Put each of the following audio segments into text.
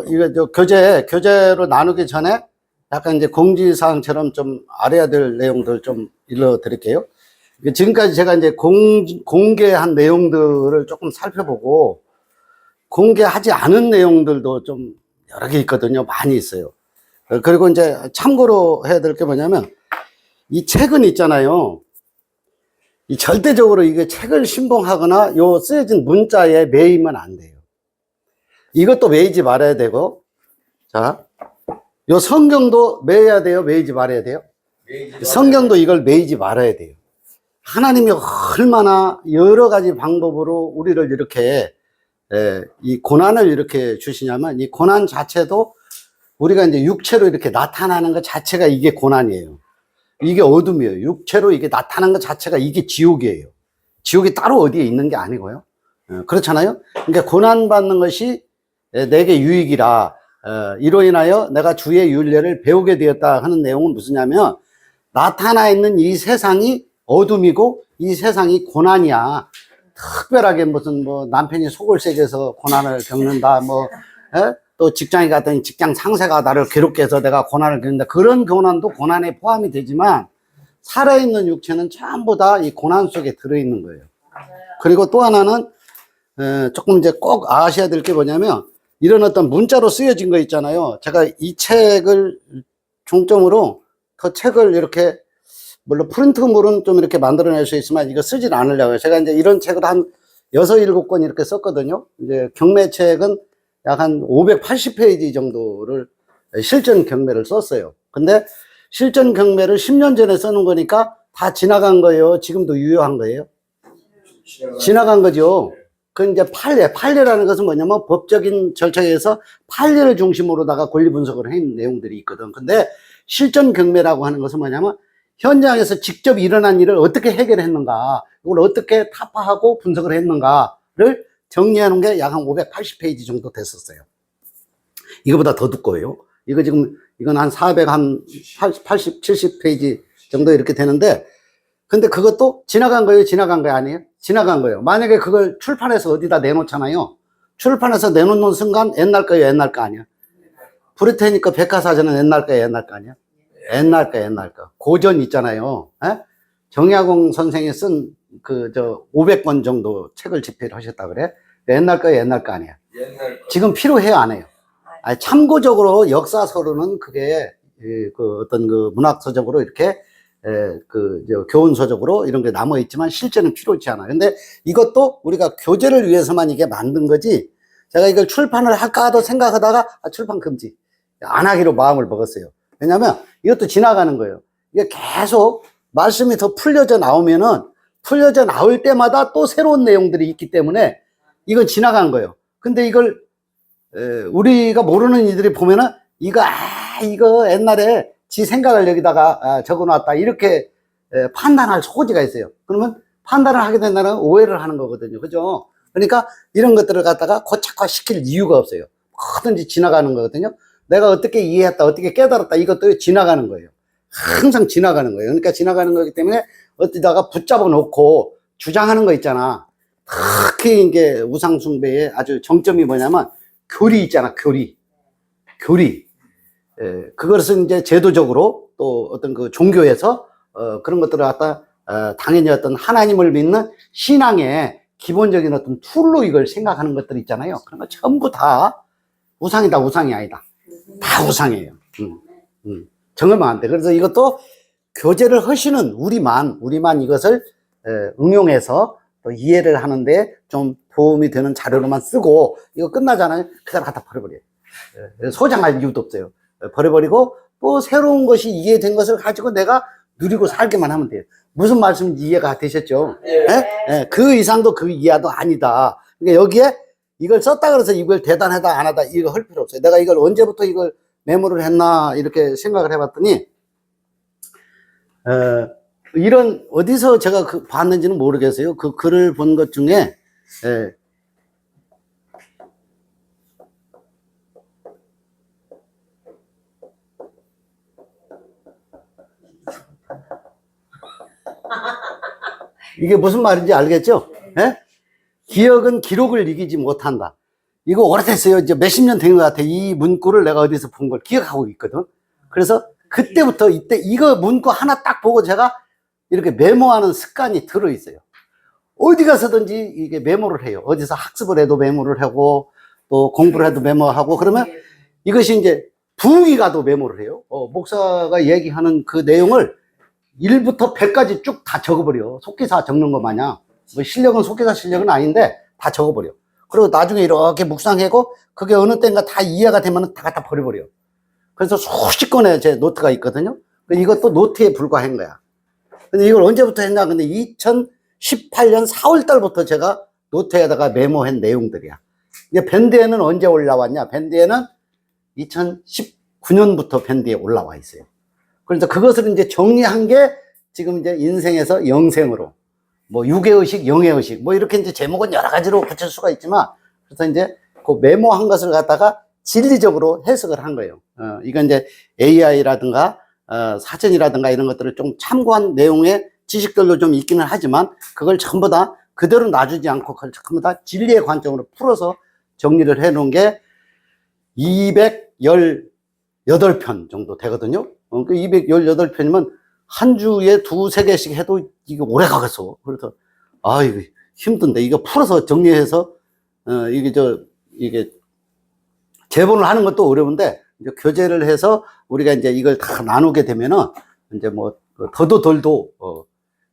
이거 교재로 나누기 전에 약간 이제 공지사항처럼 좀 알아야 될 내용들 좀 일러드릴게요. 지금까지 제가 이제 공개한 내용들을 조금 살펴보고, 공개하지 않은 내용들도 좀 여러 개 있거든요. 많이 있어요. 그리고 이제 참고로 해야 될 게 뭐냐면, 이 책은 있잖아요. 이 절대적으로 이게 책을 신봉하거나 요 쓰여진 문자에 매이면 안 돼요. 이것도 매이지 말아야 되고, 자, 요 성경도 매여야 돼요? 매이지 말아야 돼요? 성경도 이걸 매이지 말아야 돼요. 하나님이 얼마나 여러 가지 방법으로 우리를 이렇게, 이 고난을 이렇게 주시냐면, 이 고난 자체도 우리가 이제 육체로 이렇게 나타나는 것 자체가 이게 고난이에요. 이게 어둠이에요. 육체로 이게 나타나는 것 자체가 이게 지옥이에요. 지옥이 따로 어디에 있는 게 아니고요. 그렇잖아요? 그러니까 고난받는 것이 내게 유익이라, 이로 인하여 내가 주의 윤례를 배우게 되었다 하는 내용은 무엇이냐면, 나타나 있는 이 세상이 어둠이고 이 세상이 고난이야. 특별하게 무슨 남편이 속을 새겨서 고난을 겪는다, 또 직장에 갔더니 직장 상사가 나를 괴롭게 해서 내가 고난을 겪는다. 그런 고난도 고난에 포함이 되지만, 살아있는 육체는 전부 다 이 고난 속에 들어있는 거예요. 그리고 또 하나는, 조금 이제 꼭 아셔야 될 게 뭐냐면, 이런 어떤 문자로 쓰여진 거 있잖아요. 제가 이 책을 중점으로 그 책을 이렇게, 물론 프린트물은 좀 이렇게 만들어낼 수 있지만 이거 쓰질 않으려고요. 제가 이제 이런 책을 한 6, 7권 이렇게 썼거든요. 이제 경매책은 약 한 580페이지 정도를 실전 경매를 썼어요. 근데 실전 경매를 10년 전에 써놓은 거니까 다 지나간 거예요? 지금도 유효한 거예요? 지나간 거죠. 그 이제 판례라는 것은 뭐냐면 법적인 절차에서 판례를 중심으로다가 권리 분석을 한 내용들이 있거든. 근데 실전 경매라고 하는 것은 뭐냐면 현장에서 직접 일어난 일을 어떻게 해결했는가, 이걸 어떻게 타파하고 분석을 했는가를 정리해 놓은 게 약 한 580페이지 정도 됐었어요. 이거보다 더 두꺼워요. 이건 한 80, 70페이지 정도 이렇게 되는데, 근데 그것도 지나간 거예요? 지나간 거 아니에요? 지나간 거예요. 만약에 그걸 출판해서 어디다 내놓잖아요. 출판해서 내놓는 순간 옛날 거예요? 옛날 거 아니야? 브리테니커 백과사전은 옛날 거예요? 옛날 거 아니야? 옛날 거. 고전 있잖아요. 정약용 선생이 쓴 500권 정도 책을 집필 하셨다 그래? 옛날 거 아니야? 지금 필요해요? 안 해요? 아니, 참고적으로 역사서로는 그게, 어떤 문학서적으로 이렇게, 교훈서적으로 이런 게 남아있지만 실제는 필요치 않아요. 근데 이것도 우리가 교재를 위해서만 이게 만든 거지, 제가 이걸 출판을 할까 하도 생각하다가, 출판 금지. 안 하기로 마음을 먹었어요. 왜냐면 이것도 지나가는 거예요. 이게 계속 말씀이 더 풀려져 나오면은, 풀려져 나올 때마다 또 새로운 내용들이 있기 때문에 이건 지나간 거예요. 근데 이걸 우리가 모르는 이들이 보면은 이거 옛날에 지 생각을 여기다가 적어놨다 이렇게 판단할 소지가 있어요. 그러면 판단을 하게 된다는 오해를 하는 거거든요. 그죠? 그러니까 이런 것들을 갖다가 고착화시킬 이유가 없어요. 뭐든지 지나가는 거거든요. 내가 어떻게 이해했다, 어떻게 깨달았다, 이것도 지나가는 거예요. 항상 지나가는 거예요. 그러니까 지나가는 거기 때문에 어디다가 붙잡아 놓고 주장하는 거 있잖아. 특히 이게 우상숭배의 아주 정점이 뭐냐면 교리 있잖아, 교리. 그것은 이제 제도적으로 또 어떤 종교에서 그런 것들을 갖다 당연히 어떤 하나님을 믿는 신앙의 기본적인 어떤 툴로 이걸 생각하는 것들 있잖아요. 그런 거 전부 다 우상이다, 우상이 아니다. 다 우상이에요. 정하면 안 돼. 그래서 이것도 교제를 하시는 우리만 이것을 응용해서 또 이해를 하는데 좀 도움이 되는 자료로만 쓰고, 이거 끝나잖아요. 그대로 갖다 버려버려요. 소장할 이유도 없어요. 버려버리고 또 새로운 것이 이해된 것을 가지고 내가 누리고 살기만 하면 돼요. 무슨 말씀인지 이해가 되셨죠? 그 이상도 그 이하도 아니다. 그러니까 여기에 이걸 썼다 그래서 이걸 대단하다 안 하다 이거 할 필요 없어요. 내가 이걸 언제부터 이걸 메모를 했나 이렇게 생각을 해봤더니, 이런 어디서 제가 봤는지는 모르겠어요. 그 글을 본 것 중에 이게 무슨 말인지 알겠죠? 기억은 기록을 이기지 못한다. 이거 오래됐어요. 이제 몇십 년 된 것 같아. 이 문구를 내가 어디서 본 걸 기억하고 있거든. 그래서 그때부터 이때 이거 문구 하나 딱 보고 제가 이렇게 메모하는 습관이 들어있어요. 어디 가서든지 이게 메모를 해요. 어디서 학습을 해도 메모를 하고 또 공부를 해도 메모하고 그러면 이것이 이제 부흥이 가도 메모를 해요. 목사가 얘기하는 그 내용을 1부터 100까지 쭉 다 적어버려. 속기사 적는 거 마냥. 뭐 실력은 속기사 실력은 아닌데 다 적어버려. 그리고 나중에 이렇게 묵상하고 그게 어느 때인가 다 이해가 되면 다 갖다 버려버려. 그래서 수십 건의 제 노트가 있거든요. 이것도 노트에 불과한 거야. 근데 이걸 언제부터 했나? 근데 2018년 4월 달부터 제가 노트에다가 메모한 내용들이야. 이게 밴드에는 언제 올라왔냐? 밴드에는 2019년부터 밴드에 올라와 있어요. 그래서 그것을 이제 정리한 게 지금 이제 인생에서 영생으로 뭐 유괴의식, 영해의식 뭐 이렇게 이제 제목은 여러 가지로 붙일 수가 있지만 그래서 이제 그 메모한 것을 갖다가 진리적으로 해석을 한 거예요. 이건 이제 AI라든가 사전이라든가 이런 것들을 좀 참고한 내용의 지식들도 좀 있기는 하지만 그걸 전부 다 그대로 놔주지 않고 그걸 전부 다 진리의 관점으로 풀어서 정리를 해 놓은 게 218편 정도 되거든요. 그 218편이면 한 주에 두세 개씩 해도 이게 오래 가겠어. 그래서 이거 힘든데 이거 풀어서 정리해서 이게 제본을 하는 것도 어려운데 이제 교재를 해서 우리가 이제 이걸 다 나누게 되면은 이제 뭐 더도 덜도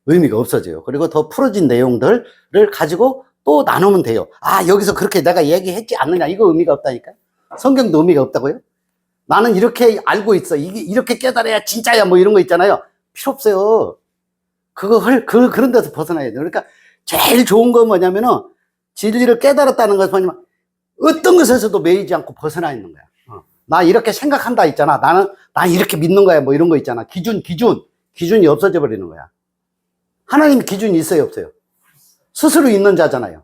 의미가 없어져요. 그리고 더 풀어진 내용들을 가지고 또 나누면 돼요. 여기서 그렇게 내가 얘기했지 않느냐 이거 의미가 없다니까. 성경도 의미가 없다고요? 나는 이렇게 알고 있어. 이렇게 깨달아야 진짜야 뭐 이런 거 있잖아요. 필요 없어요. 그런 데서 벗어나야 돼요. 그러니까 제일 좋은 건 뭐냐면은 진리를 깨달았다는 것은 뭐냐면 어떤 것에서도 매이지 않고 벗어나 있는 거야. 나 이렇게 생각한다 있잖아. 난 이렇게 믿는 거야. 뭐 이런 거 있잖아. 기준이 없어져 버리는 거야. 하나님 기준이 있어요, 없어요? 스스로 있는 자잖아요.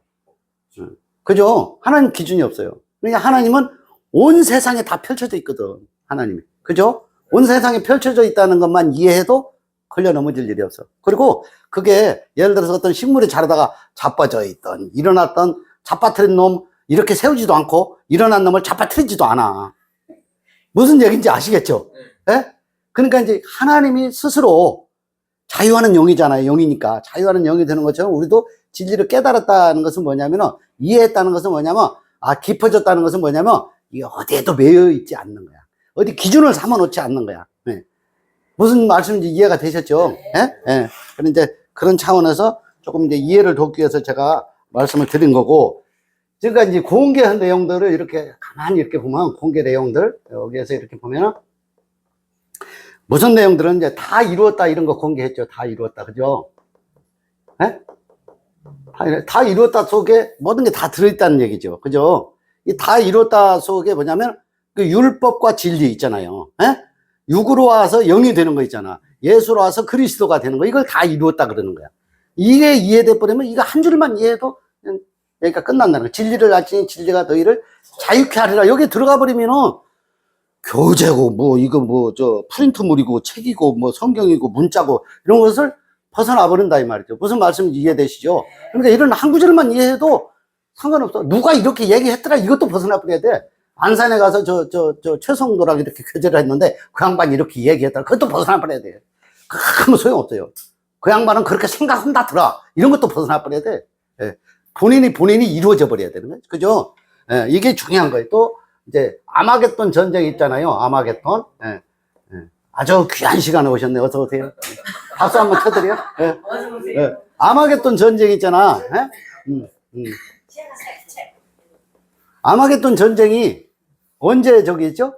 그죠? 하나님 기준이 없어요. 그러니까 하나님은 온 세상에 다 펼쳐져 있거든. 하나님이. 그죠? 온 세상에 펼쳐져 있다는 것만 이해해도 걸려 넘어질 일이 없어. 그리고 그게 예를 들어서 어떤 식물이 자라다가 자빠져 있던, 일어났던 자빠뜨린 놈 이렇게 세우지도 않고 일어난 놈을 자빠뜨리지도 않아. 무슨 얘기인지 아시겠죠? 예? 그러니까 이제 하나님이 스스로 자유하는 영이잖아요. 영이니까. 자유하는 영이 되는 것처럼 우리도 진리를 깨달았다는 것은 뭐냐면 이해했다는 것은 뭐냐면 깊어졌다는 것은 뭐냐면 이게 어디에도 매여 있지 않는 거야. 어디 기준을 삼아 놓지 않는 거야. 네. 무슨 말씀인지 이해가 되셨죠? 예? 예. 그런 이제 그런 차원에서 조금 이제 이해를 돕기 위해서 제가 말씀을 드린 거고, 그러니까 이제 공개한 내용들을 이렇게 가만히 이렇게 보면 공개 내용들 여기에서 이렇게 보면은 무슨 내용들은 이제 다 이루었다 이런 거 공개했죠. 다 이루었다. 그죠? 예? 다 이루었다 속에 모든 게 다 들어있다는 얘기죠. 그죠? 이 다 이루었다 속에 뭐냐면 그 율법과 진리 있잖아요. 예? 육으로 와서 영이 되는 거 있잖아. 예수로 와서 그리스도가 되는 거. 이걸 다 이루었다 그러는 거야. 이게 이해돼 버리면 이거 한 줄만 이해해도 여기가 끝난다는 거야. 진리를 알지니 진리가 너희를 자유케 하리라. 여기 들어가 버리면은 교재고 뭐 이거 뭐 저 프린트물이고 책이고 뭐 성경이고 문자고 이런 것을 벗어나 버린다 이 말이죠. 무슨 말씀인지 이해되시죠? 그러니까 이런 한 구절만 이해해도 상관없어. 누가 이렇게 얘기했더라 이것도 벗어나 버려야 돼. 안산에 가서 저 최성도랑 이렇게 교제를 했는데 그 양반이 이렇게 얘기했더라. 그것도 벗어나 버려야 돼. 아무 소용없어요. 그 양반은 그렇게 생각한다더라. 이런 것도 벗어나 버려야 돼. 예. 본인이 이루어져 버려야 되는 거예요. 그죠? 예. 이게 중요한 거예요. 또 이제 아마겟돈 전쟁 있잖아요. 아마겟돈. 예. 예. 아주 귀한 시간에 오셨네. 어서 오세요. 박수 한번 쳐드려. 예. 예. 아마겟돈 전쟁 있잖아. 예? 아마겟돈 전쟁이 언제 저기 있죠?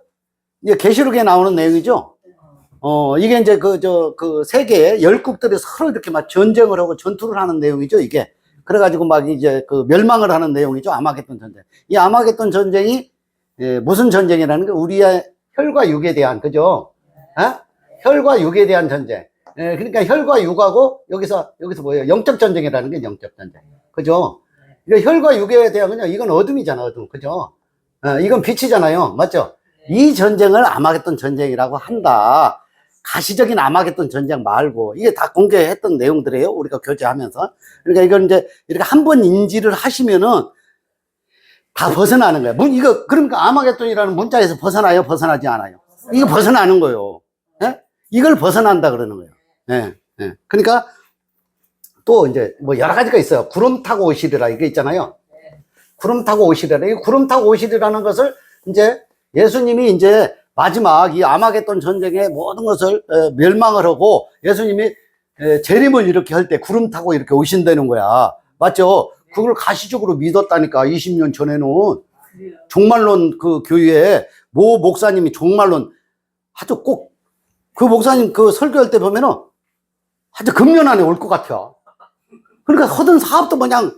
이게 계시록에 나오는 내용이죠. 이게 이제 그 세계의 열국들이 서로 이렇게 막 전쟁을 하고 전투를 하는 내용이죠. 이게 그래가지고 막 이제 그 멸망을 하는 내용이죠. 아마겟돈 전쟁. 이 아마겟돈 전쟁이 무슨 전쟁이라는 게 우리의 혈과 육에 대한 그죠? 혈과 육에 대한 전쟁. 그러니까 혈과 육하고 여기서 뭐예요? 영적 전쟁이라는 게 영적 전쟁. 그죠? 이거 혈과 육에 대한 그냥 이건 어둠이잖아, 어둠. 그죠? 이건 빛이잖아요. 맞죠? 이 전쟁을 아마겟돈 전쟁이라고 한다. 가시적인 아마겟돈 전쟁 말고 이게 다 공개했던 내용들이에요. 우리가 교제하면서. 그러니까 이건 이제 이렇게 한번 인지를 하시면은 다 벗어나는 거야. 이거, 그러니까 아마겟돈이라는 문자에서 벗어나요? 벗어나지 않아요? 이거 벗어나는 거예요. 예? 이걸 벗어난다 그러는 거예요. 예, 예. 그러니까 또 이제 뭐 여러 가지가 있어요. 구름 타고 오시리라 이게 있잖아요. 구름 타고 오시리라. 이 구름 타고 오시리라는 것을 이제 예수님이 이제 마지막 이 아마겟돈 전쟁의 모든 것을 멸망을 하고 예수님이 재림을 이렇게 할 때 구름 타고 이렇게 오신다는 거야. 맞죠? 그걸 가시적으로 믿었다니까. 20년 전에는 종말론 그 교회에 모 목사님이 종말론 아주 꼭 그 목사님 그 설교할 때 보면은 아주 금년 안에 올 것 같아. 그러니까 하던 사업도 그냥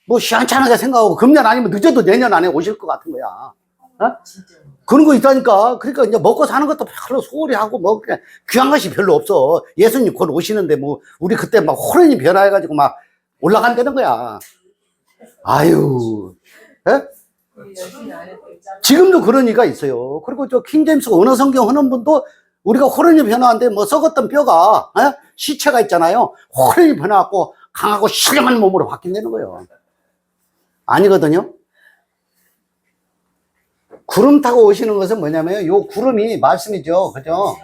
뭐 시원찮게 생각하고 금년 아니면 늦어도 내년 안에 오실 것 같은 거야. 어? 그런 거 있다니까. 그러니까 이제 먹고 사는 것도 별로 소홀히 하고 뭐 그냥 귀한 것이 별로 없어. 예수님 곧 오시는데 뭐 우리 그때 막 호련히 변화해가지고 막 올라간다는 거야. 아유, 예? 지금도 그런 이가 있어요. 그리고 저 킹제임스 언어 성경 하는 분도 우리가 호련히 변화한데 뭐 썩었던 뼈가 시체가 있잖아요. 호련히 변화하고 강하고 신령한 몸으로 바뀐다는 거예요. 아니거든요. 구름 타고 오시는 것은 뭐냐면 요 구름이 말씀이죠. 그죠?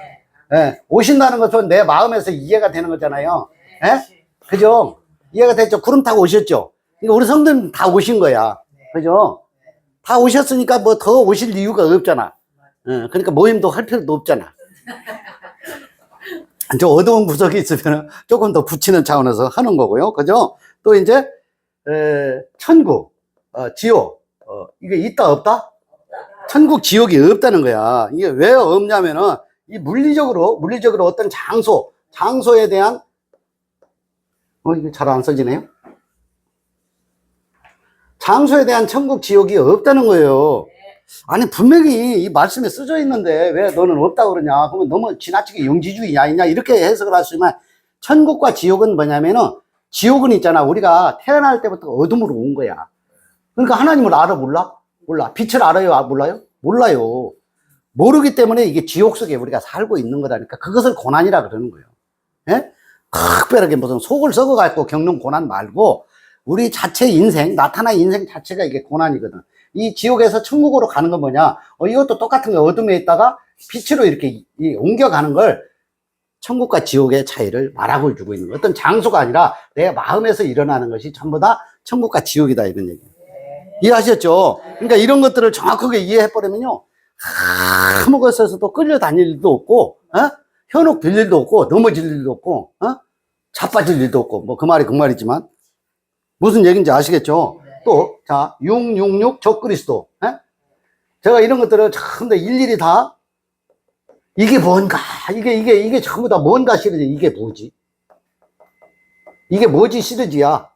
예, 오신다는 것은 내 마음에서 이해가 되는 거잖아요. 예? 그죠? 이해가 됐죠? 구름 타고 오셨죠? 그러니까 우리 성도님 다 오신 거야. 그죠? 다 오셨으니까 뭐 더 오실 이유가 없잖아. 예, 그러니까 모임도 할 필요도 없잖아. 저 어두운 구석이 있으면 조금 더 붙이는 차원에서 하는 거고요. 그죠? 또 이제, 천국, 지옥, 이게 있다, 없다? 천국, 지옥이 없다는 거야. 이게 왜 없냐면은, 이 물리적으로 어떤 장소에 대한, 이게 잘 안 써지네요? 장소에 대한 천국, 지옥이 없다는 거예요. 아니, 분명히 이 말씀에 쓰여 있는데 왜 너는 없다고 그러냐? 그러면 너무 지나치게 영지주의 아니냐? 이렇게 해석을 할 수 있지만, 천국과 지옥은 뭐냐면은, 지옥은 있잖아. 우리가 태어날 때부터 어둠으로 온 거야. 그러니까 하나님을 알아, 몰라? 몰라. 빛을 알아요? 몰라요? 몰라요. 모르기 때문에 이게 지옥 속에 우리가 살고 있는 거라니까. 그것을 고난이라 그러는 거예요. 예? 특별하게 무슨 속을 썩어갖고 겪는 고난 말고, 우리 자체 인생, 나타난 인생 자체가 이게 고난이거든. 이 지옥에서 천국으로 가는 건 뭐냐? 이것도 똑같은 거 어둠에 있다가 빛으로 이렇게 옮겨가는 걸 천국과 지옥의 차이를 말하고 주고 있는 거예요. 어떤 장소가 아니라 내 마음에서 일어나는 것이 전부 다 천국과 지옥이다 이런 얘기예요. 이해하셨죠? 그러니까 이런 것들을 정확하게 이해해버리면요. 아무 것에서도 끌려다닐 일도 없고, 현혹 될 일도 없고, 넘어질 일도 없고, 자빠질 일도 없고, 뭐 그 말이 그 말이지만. 무슨 얘기인지 아시겠죠? 또, 자, 666 적그리스도. 제가 이런 것들을 전부 다 일일이 다, 이게 뭔가, 이게 전부 다 뭔가 시리즈, 이게 뭐지? 이게 뭐지 시리즈야.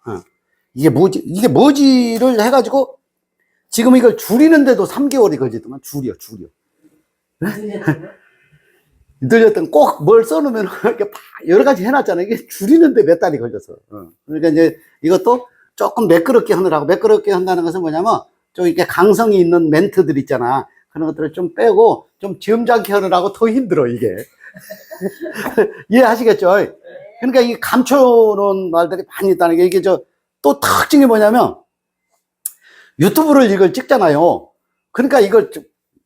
이게 뭐지를 해가지고, 지금 이걸 줄이는데도 3개월이 걸리더만, 줄여. 늘렸던 꼭 뭘 써놓으면 이렇게 여러 가지 해놨잖아요. 이게 줄이는데 몇 달이 걸렸어. 그러니까 이제 이것도 조금 매끄럽게 하느라고, 매끄럽게 한다는 것은 뭐냐면, 좀 이렇게 강성이 있는 멘트들 있잖아. 그런 것들을 좀 빼고, 좀 지음장게 하느라고 더 힘들어, 이게. 이해하시겠죠? 그러니까 이 감춰놓은 말들이 많이 있다는 게, 이게 또 특징이 뭐냐면, 유튜브를 이걸 찍잖아요. 그러니까 이걸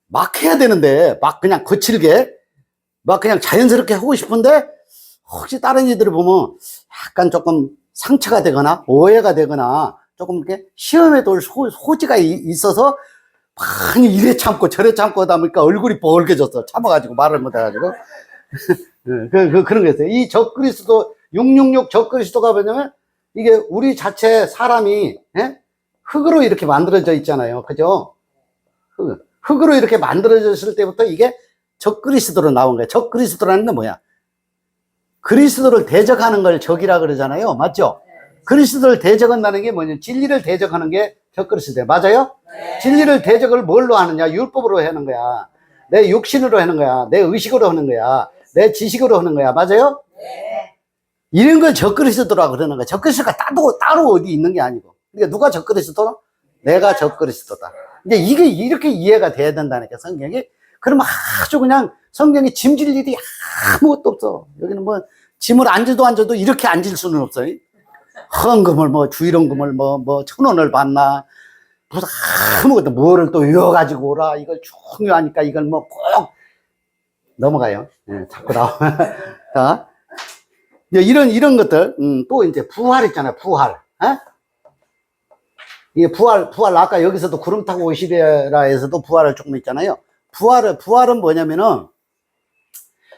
막 해야 되는데, 막 그냥 거칠게, 막 그냥 자연스럽게 하고 싶은데, 혹시 다른 이들을 보면 약간 조금 상처가 되거나 오해가 되거나 조금 이렇게 시험에 돌 소지가 있어서 많이 이래 참고 저래 참고 하다 보니까 얼굴이 벌개졌어. 참아가지고 말을 못해가지고. 그런 게 있어요. 이 적그리스도, 666 적그리스도가 뭐냐면 이게 우리 자체 사람이, 흙으로 이렇게 만들어져 있잖아요. 그죠? 흙으로 이렇게 만들어졌을 때부터 이게 적그리스도로 나온 거예요. 적그리스도라는 건 뭐야? 그리스도를 대적하는 걸 적이라 그러잖아요. 맞죠? 그리스도를 대적한다는 게 뭐냐? 진리를 대적하는 게 적그리스도예요. 맞아요? 진리를 대적을 뭘로 하느냐? 율법으로 하는 거야. 내 육신으로 하는 거야. 내 의식으로 하는 거야. 내 지식으로 하는 거야. 맞아요? 이런 걸 적그리스도라고 그러는 거야. 적그리스도가 따로 어디 있는 게 아니고. 그러니까 누가 적그리스도다? 내가 적그리스도다. 이제 이게 이렇게 이해가 돼야 된다니까, 성경이. 그러면 아주 그냥 성경에 짐질 일이 아무것도 없어. 여기는 뭐 짐을 앉아도 이렇게 앉을 수는 없어요. 헌금을 뭐 주일헌금을 뭐 1,000원을 받나 무슨 아무것도 뭐를 또 외워가지고 오라. 이걸 중요하니까 이걸 뭐 꼭 넘어가요. 예, 자꾸 나와. 자, 이제 이런 것들, 또 이제 부활 있잖아요. 부활. 예? 이게 부활, 아까 여기서도 구름 타고 오시리라에서도 부활을 조금 있잖아요. 부활은 뭐냐면은,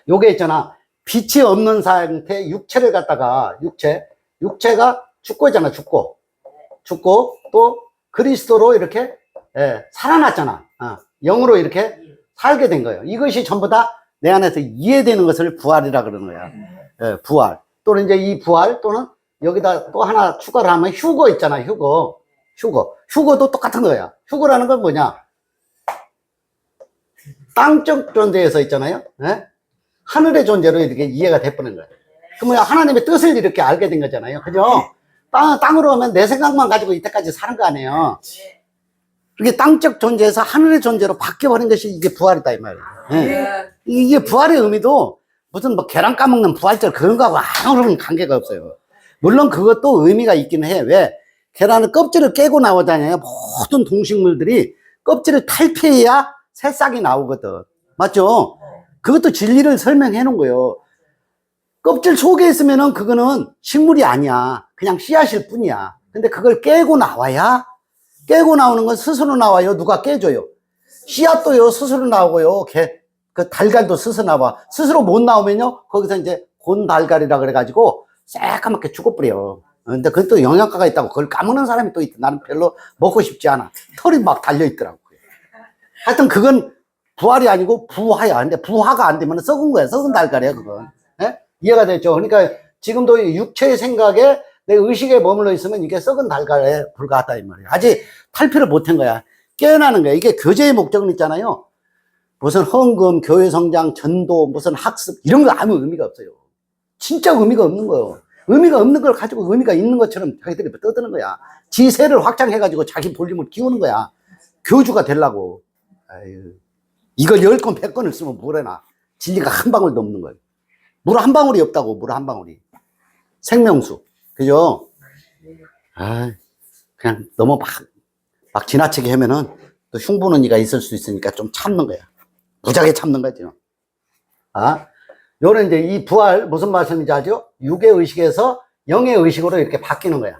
요게 있잖아. 빛이 없는 상태, 육체를 갖다가, 육체가 죽고 있잖아, 죽고, 또 그리스도로 이렇게, 예, 살아났잖아. 영으로 이렇게 살게 된 거예요. 이것이 전부 다 내 안에서 이해되는 것을 부활이라 그러는 거야. 예, 부활. 또는 이제 이 부활, 또는 여기다 또 하나 추가를 하면 휴거 있잖아, 휴거. 휴거도 똑같은 거야. 휴거라는 건 뭐냐? 땅적 존재에서 있잖아요. 예? 하늘의 존재로 이렇게 이해가 돼버린 거야. 그러면 하나님의 뜻을 이렇게 알게 된 거잖아요. 그죠? 땅으로 오면 내 생각만 가지고 이때까지 사는 거 아니에요. 그렇게 땅적 존재에서 하늘의 존재로 바뀌어버린 것이 이게 부활이다, 이 말이에요. 예. 이게 부활의 의미도 무슨 뭐 계란 까먹는 부활절 그런 거하고 아무런 관계가 없어요. 물론 그것도 의미가 있기는 해. 왜? 계란은 껍질을 깨고 나오잖아요. 모든 동식물들이 껍질을 탈피해야 새싹이 나오거든. 맞죠? 그것도 진리를 설명해 놓은 거예요. 껍질 속에 있으면은 그거는 식물이 아니야. 그냥 씨앗일 뿐이야. 근데 그걸 깨고 나와야, 깨고 나오는 건 스스로 나와요. 누가 깨줘요? 씨앗도요, 스스로 나오고요. 그 달걀도 스스로 나와. 스스로 못 나오면요, 거기서 이제 곤달걀이라 그래가지고 새까맣게 죽어버려. 근데 그것도 영양가가 있다고 그걸 까먹는 사람이 또 있다. 나는 별로 먹고 싶지 않아. 털이 막 달려있더라고요. 하여튼 그건 부활이 아니고 부화야. 근데 부화가 안 되면 썩은 거야. 썩은 달걀이야, 그건. 예? 이해가 됐죠? 그러니까 지금도 육체의 생각에 내 의식에 머물러 있으면 이게 썩은 달걀에 불과하다, 이 말이야. 아직 탈피를 못한 거야. 깨어나는 거야. 이게 교제의 목적은 있잖아요. 무슨 헌금, 교회 성장, 전도, 무슨 학습, 이런 거 아무 의미가 없어요. 진짜 의미가 없는 거예요. 의미가 없는 걸 가지고 의미가 있는 것처럼 자기들이 떠드는 거야. 지세를 확장해가지고 자기 볼륨을 키우는 거야. 교주가 되려고. 아유, 이걸 10건, 100건을 쓰면 뭐래나. 진리가 한 방울도 없는 거예요. 물 한 방울이 없다고, 물 한 방울이. 생명수. 그죠? 아, 그냥 너무 막 지나치게 하면은 또 흉보는 이가 있을 수 있으니까 좀 참는 거야. 무작위 참는 거죠. 요런 이제 이 부활, 무슨 말씀인지 아죠? 육의 의식에서 영의 의식으로 이렇게 바뀌는 거야.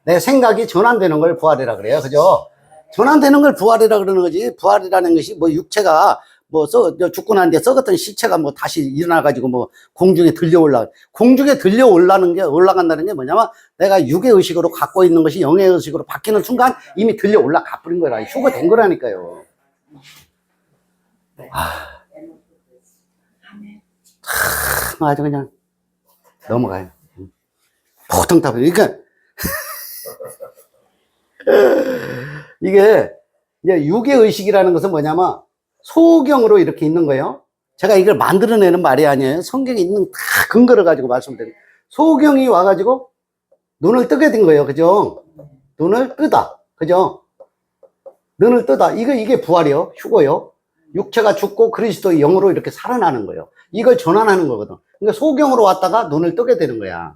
내 생각이 전환되는 걸 부활이라 그래요. 그죠? 전환되는 걸 부활이라 그러는 거지. 부활이라는 것이 뭐 육체가 뭐 죽고 난 뒤에 썩었던 시체가 뭐 다시 일어나가지고 뭐 공중에 올라간다는 게 뭐냐면 내가 육의 의식으로 갖고 있는 것이 영의 의식으로 바뀌는 순간 이미 들려 올라가 버린 거라. 휴거된 거라니까요. 아주 그냥 넘어가요. 보통 답이. 그러니까 이게 이제 육의 의식이라는 것은 뭐냐면 소경으로 이렇게 있는 거예요. 제가 이걸 만들어내는 말이 아니에요. 성경에 있는 다 근거를 가지고 말씀드려요. 소경이 와가지고 눈을 뜨게 된 거예요. 그죠? 눈을 뜨다. 그죠? 눈을 뜨다. 이게 부활이요. 휴고요. 육체가 죽고 그리스도의 영으로 이렇게 살아나는 거예요. 이걸 전환하는 거거든. 그러니까 소경으로 왔다가 눈을 뜨게 되는 거야.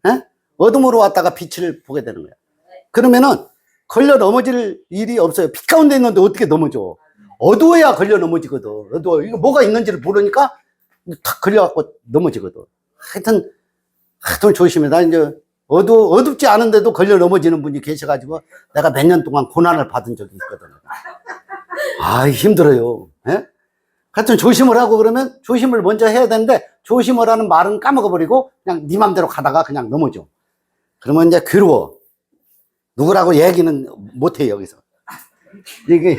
에? 어둠으로 왔다가 빛을 보게 되는 거야. 그러면은 걸려 넘어질 일이 없어요. 빛 가운데 있는데 어떻게 넘어져? 어두워야 걸려 넘어지거든. 어두워. 이거 뭐가 있는지를 모르니까 탁 걸려갖고 넘어지거든. 하여튼 조심해. 나 이제 어둡지 않은데도 걸려 넘어지는 분이 계셔가지고 내가 몇 년 동안 고난을 받은 적이 있거든. 힘들어요. 예? 하여튼 조심을 하고 그러면 조심을 먼저 해야 되는데 조심을 하는 말은 까먹어버리고 그냥 네 맘대로 가다가 그냥 넘어져. 그러면 이제 괴로워. 누구라고 얘기는 못해요, 여기서. 이게,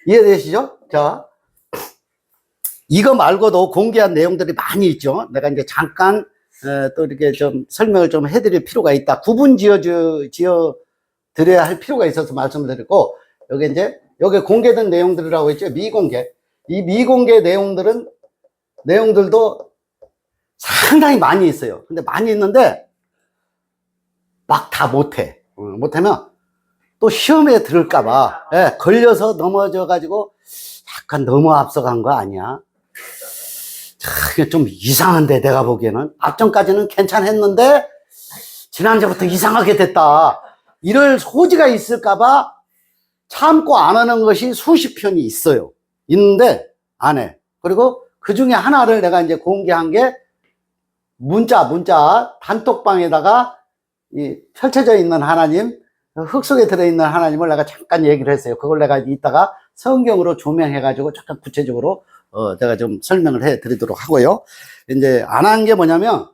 이해되시죠? 자, 이거 말고도 공개한 내용들이 많이 있죠. 내가 이제 잠깐, 또 이렇게 좀 설명을 좀 해드릴 필요가 있다. 구분 지어드려야 할 필요가 있어서 말씀을 드리고, 여기 공개된 내용들이라고 했죠. 미공개. 이 미공개 내용들도 상당히 많이 있어요. 근데 많이 있는데, 막 다 못해. 못하면 또 시험에 들을까봐, 걸려서 넘어져가지고 약간 너무 앞서간 거 아니야? 이게 좀 이상한데, 내가 보기에는. 앞전까지는 괜찮았는데, 지난주부터 이상하게 됐다. 이럴 소지가 있을까봐 참고 안 하는 것이 수십 편이 있어요. 있는데 안 해. 그리고 그 중에 하나를 내가 이제 공개한 게 문자 단톡방에다가 이 펼쳐져 있는 하나님, 흙 속에 들어있는 하나님을 내가 잠깐 얘기를 했어요. 그걸 내가 이따가 성경으로 조명해가지고 잠깐 구체적으로 제가 좀 설명을 해 드리도록 하고요. 이제 안 한 게 뭐냐면,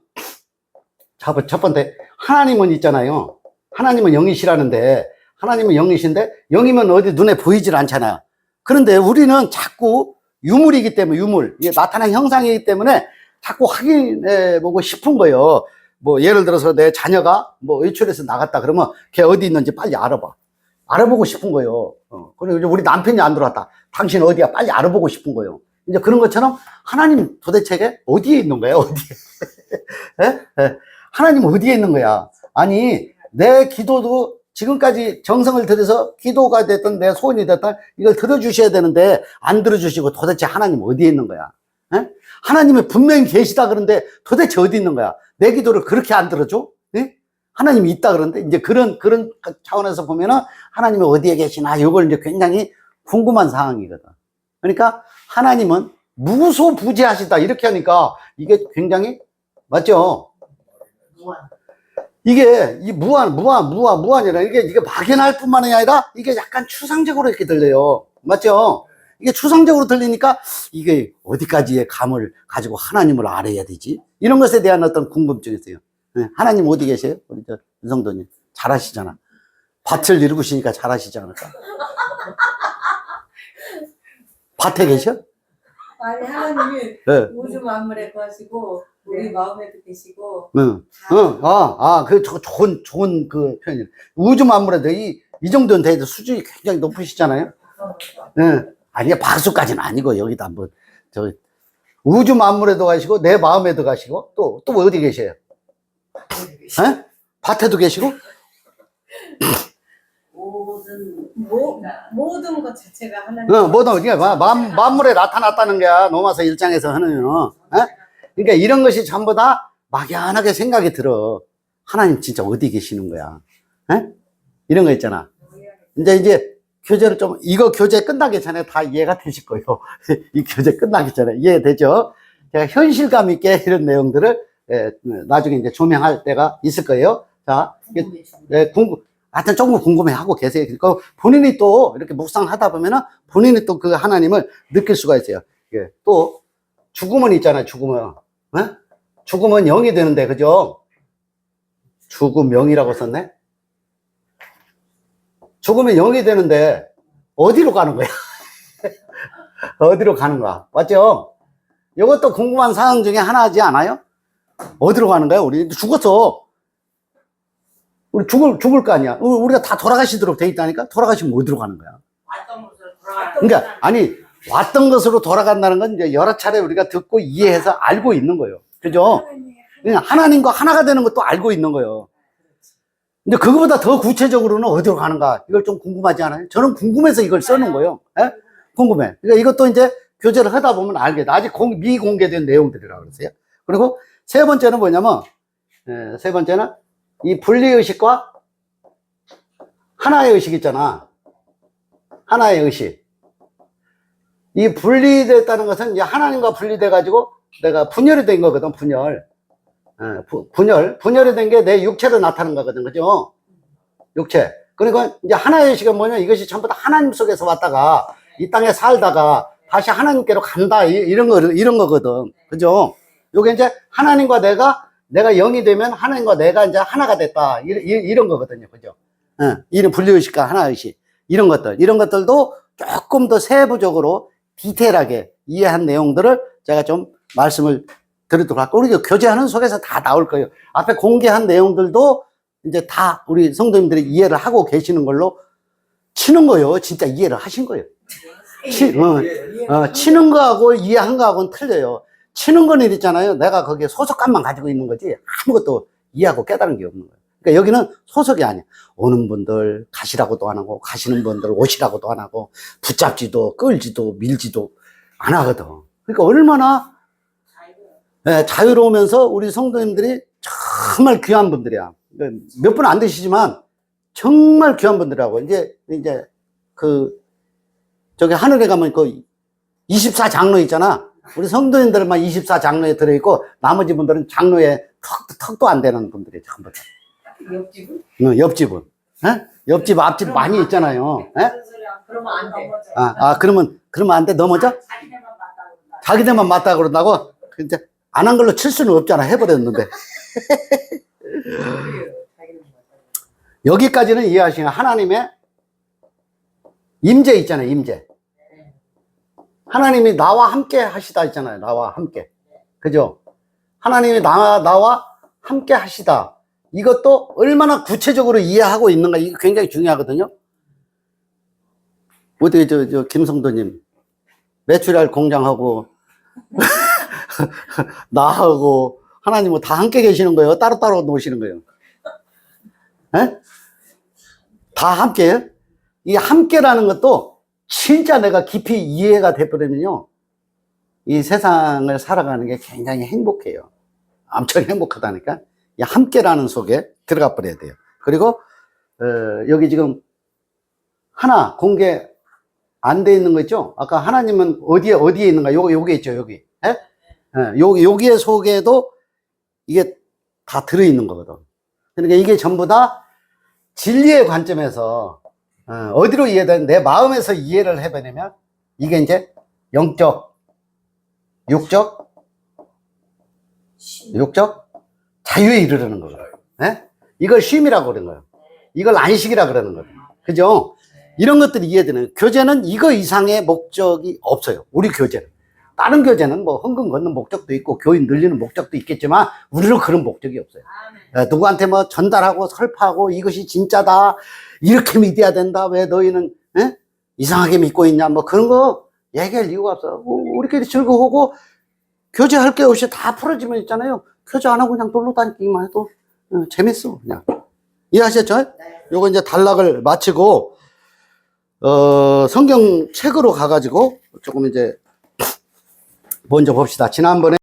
첫 번째, 하나님은 있잖아요. 하나님은 영이시라는데, 하나님은 영이신데, 영이면 어디 눈에 보이질 않잖아요. 그런데 우리는 자꾸 유물이기 때문에, 이게 나타난 형상이기 때문에 자꾸 확인해보고 싶은 거예요. 뭐, 예를 들어서 내 자녀가 뭐 외출해서 나갔다 그러면 걔 어디 있는지 빨리 알아봐. 알아보고 싶은 거예요. 그리고 우리 남편이 안 들어왔다. 당신 어디야? 빨리 알아보고 싶은 거예요. 이제 그런 것처럼 하나님 도대체 어디에 있는 거예요? 어디에? 하나님 어디에 있는 거야? 아니, 내 기도도 지금까지 정성을 들여서 기도가 됐든 내 소원이 됐든 이걸 들어주셔야 되는데 안 들어주시고 도대체 하나님 어디에 있는 거야? 에? 하나님이 분명히 계시다 그러는데 도대체 어디 있는 거야? 내 기도를 그렇게 안 들어줘? 에? 하나님이 있다 그러는데 이제 그런 차원에서 보면은 하나님이 어디에 계시나 이걸 이제 굉장히 궁금한 상황이거든. 그러니까 하나님은 무소부재하시다 이렇게 하니까 이게 굉장히 맞죠? 이게 이 무한이라 이게 막연할 뿐만이 아니라 이게 약간 추상적으로 이렇게 들려요. 맞죠? 이게 추상적으로 들리니까 이게 어디까지의 감을 가지고 하나님을 알아야 되지? 이런 것에 대한 어떤 궁금증이 있어요. 네, 하나님 어디 계세요? 우리 윤성도님 잘하시잖아. 밭을 일구시니까 잘하시지 않을까? 밭에 계셔? 아니 하나님이 네. 우주 만물에 거하시고 우리 마음에도 계시고. 그 좋은 그 표현이에요. 우주 만물에도 이 정도는 돼도 수준이 굉장히 높으시잖아요. 네. 아니 박수까지는 아니고 여기다 한번 우주 만물에도 가시고 내 마음에도 가시고 또 어디 계세요? 에? 밭에도 계시고? 모든 것 자체가 하나님. 모든 이게 만물에 나타났다는 거야. 로마서 1장에서 하는 그러니까 이런 것이 전부 다 막연하게 생각이 들어. 하나님 진짜 어디 계시는 거야? 에? 이런 거 있잖아. 이제 교재를 이거 교재 끝나기 전에 다 이해가 되실 거예요. 이 교재 끝나기 전에 이해되죠? 제가 현실감 있게 이런 내용들을 나중에 이제 조명할 때가 있을 거예요. 자, 하여튼 조금 궁금해하고 계세요. 그러니까 본인이 또 이렇게 묵상하다 보면은 본인이 또 그 하나님을 느낄 수가 있어요. 예. 또 죽음은 있잖아요. 죽음은 죽음은 영이 되는데 그죠? 죽음 영이라고 썼네. 죽으면 영이 되는데 어디로 가는 거야? 어디로 가는 거야? 맞죠? 이것도 궁금한 사항 중에 하나지 않아요? 어디로 가는 거야? 우리 죽었어. 우리 죽을 거 아니야. 우리가 다 돌아가시도록 돼 있다니까? 돌아가시면 어디로 가는 거야? 왔던 곳으로 돌아가는. 그러니까, 아니, 왔던 것으로 돌아간다는 건 이제 여러 차례 우리가 듣고 이해해서 알고 있는 거예요. 그죠? 그냥 하나님과 하나가 되는 것도 알고 있는 거예요. 근데 그거보다 더 구체적으로는 어디로 가는가? 이걸 좀 궁금하지 않아요? 저는 궁금해서 이걸 써놓은 거예요. 예? 궁금해. 그러니까 이것도 이제 교재를 하다 보면 알게 돼. 아직 미공개된 내용들이라고 그러세요. 그리고 세 번째는 뭐냐면, 세 번째는 이 분리의식과 하나의 의식 있잖아. 하나의 의식. 이 분리됐다는 것은 이제 하나님과 분리돼가지고 내가 분열이 된 거거든, 분열이 된 게 내 육체로 나타나는 거거든, 그죠? 육체. 그러니까 이제 하나의 의식은 뭐냐, 이것이 전부 다 하나님 속에서 왔다가 이 땅에 살다가 다시 하나님께로 간다, 이런 거거든, 그죠? 요게 이제 하나님과 내가 영이 되면 하나님과 내가 이제 하나가 됐다, 이런 거거든요, 그죠? 이런 분리의식과 하나의식, 이런 것들도 조금 더 세부적으로 디테일하게 이해한 내용들을 제가 좀 말씀을 드리도록 할게요. 우리 교재하는 속에서 다 나올 거예요. 앞에 공개한 내용들도 이제 다 우리 성도님들이 이해를 하고 계시는 걸로 치는 거예요. 진짜 이해를 하신 거예요. 치는 거하고 이해한 거하고는 틀려요. 치는 거는 있잖아요. 내가 거기에 소속감만 가지고 있는 거지 아무것도 이해하고 깨달은 게 없는 거예요. 그러니까 여기는 소속이 아니야. 오는 분들 가시라고도 안 하고 가시는 분들 오시라고도 안 하고 붙잡지도 끌지도 밀지도 안 하거든. 그러니까 얼마나 자유로우면서 우리 성도님들이 정말 귀한 분들이야. 몇 분 안 되시지만 정말 귀한 분들이라고. 이제 저기 하늘에 가면 24장로 있잖아. 우리 성도님들만 24장로에 들어있고, 나머지 분들은 장로에 턱도 안 되는 분들이 전부 다. 옆집은? 옆집은. 에? 옆집, 앞집 많이 있잖아요. 에? 그러면 안 돼. 그러면 안 돼? 넘어져? 자기들만 맞다 그런다고? 근데 안 한 걸로 칠 수는 없잖아. 해버렸는데. 여기까지는 이해하시면 하나님의 임재 있잖아요. 임재. 하나님이 나와 함께 하시다 있잖아요. 나와 함께. 그죠? 하나님이 나와 함께 하시다. 이것도 얼마나 구체적으로 이해하고 있는가, 이게 굉장히 중요하거든요. 어떻게, 김성도님, 메추리알 공장하고, 나하고, 하나님은 다 함께 계시는 거예요? 따로따로 노시는 거예요? 에? 다 함께요? 이 함께라는 것도 진짜 내가 깊이 이해가 돼버리면요, 이 세상을 살아가는 게 굉장히 행복해요. 엄청 행복하다니까. 이 함께라는 속에 들어가 버려야 돼요. 그리고 여기 지금 하나 공개 안 돼 있는 거 있죠? 아까 하나님은 어디에 있는가? 요게 있죠, 여기. 예? 여기에 속에도 이게 다 들어있는 거거든. 그러니까 이게 전부 다 진리의 관점에서 어디로 이해되는, 내 마음에서 이해를 해버리면 이게 이제 영적, 육적 자유에 이르르는 거예요. 예? 이걸 쉼이라고 그러는 거예요. 이걸 안식이라고 그러는 거예요. 그죠? 이런 것들이 이해되는, 교제는 이거 이상의 목적이 없어요. 우리 교제는. 다른 교제는 뭐 헌금 걷는 목적도 있고 교인 늘리는 목적도 있겠지만 우리는 그런 목적이 없어요. 누구한테 뭐 전달하고 설파하고 이것이 진짜다, 이렇게 믿어야 된다, 왜 너희는 이상하게 믿고 있냐, 뭐 그런 거 얘기할 이유가 없어. 우리끼리 즐거워하고 교제할 게 없이 다 풀어지면 있잖아요. 교제 안 하고 그냥 놀러 다니기만 해도 재밌어. 그냥. 이해하셨죠? 네. 요거 이제 단락을 마치고 성경책으로 가가지고 조금 이제 먼저 봅시다. 지난번에